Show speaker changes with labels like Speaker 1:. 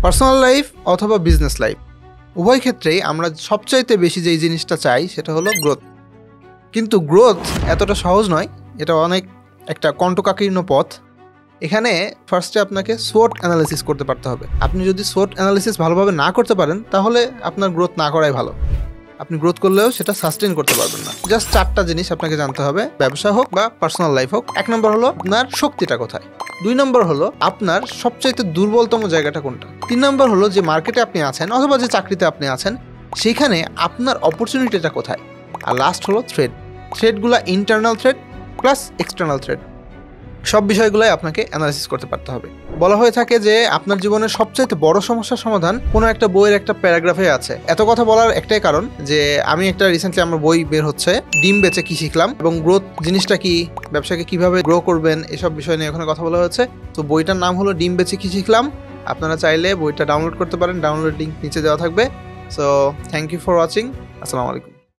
Speaker 1: Personal life অথবা business life উভয় ক্ষেত্রেই আমরা সবচাইতে বেশি যেই জিনিসটা চাই সেটা হলো গ্রোথ। কিন্তু গ্রোথ এতটা সহজ নয়, এটা অনেক একটা কণ্টকাকীর্ণ পথ। এখানে ফার্স্টে আপনাকে SWOT অ্যানালিসিস করতে পারতে হবে। আপনি যদি SWOT অ্যানালিসিস ভালোভাবে না করতে পারেন তাহলে আপনার গ্রোথ না করাই ভালো। আপনি গ্রোথ করলেও সেটা সাস্টেইন করতে পারবেন না। জাস্ট 4টা জিনিস আপনাকে জানতে হবে, ব্যবসা হোক বা পার্সোনাল লাইফ হোক। 1 নম্বর হলো আপনার শক্তিটা কোথায়, 2 নম্বর হলো আপনার সবচাইতে দুর্বলতম জায়গাটা কোনটা, 3 নম্বর হলো যে মার্কেটে আপনি আছেন অথবা যে চাকরিতে আপনি আছেন সেখানে আপনার অপরচুনিটিটা কোথায়, আর লাস্ট হলো থ্রেডগুলো internal thread plus external thread. সব বিষয়গুলোই আপনাকে অ্যানালাইসিস করতে পারতে হবে। বলা হয়ে থাকে যে আপনার জীবনের সবচাইতে বড় সমস্যার সমাধান কোনো একটা বইয়ের একটা প্যারাগ্রাফে আছে। এত কথা বলার একটাই কারণ যে আমি একটা রিসেন্টলি আমার বই বের হচ্ছে, ডিম বেচে কি শিখলাম এবং গ্রোথ জিনিসটা কি, ব্যবসাকে কিভাবে গ্রো করবেন, এসব বিষয় নিয়ে ওখানে কথা বলা হয়েছে। তো বইটার নাম হলো ডিম বেচে কি শিখলাম। আপনারা চাইলে বইটা ডাউনলোড করতে পারেন, ডাউনলোড লিঙ্ক নিচে দেওয়া থাকবে। So thank you for watching. আসসালামু আলাইকুম।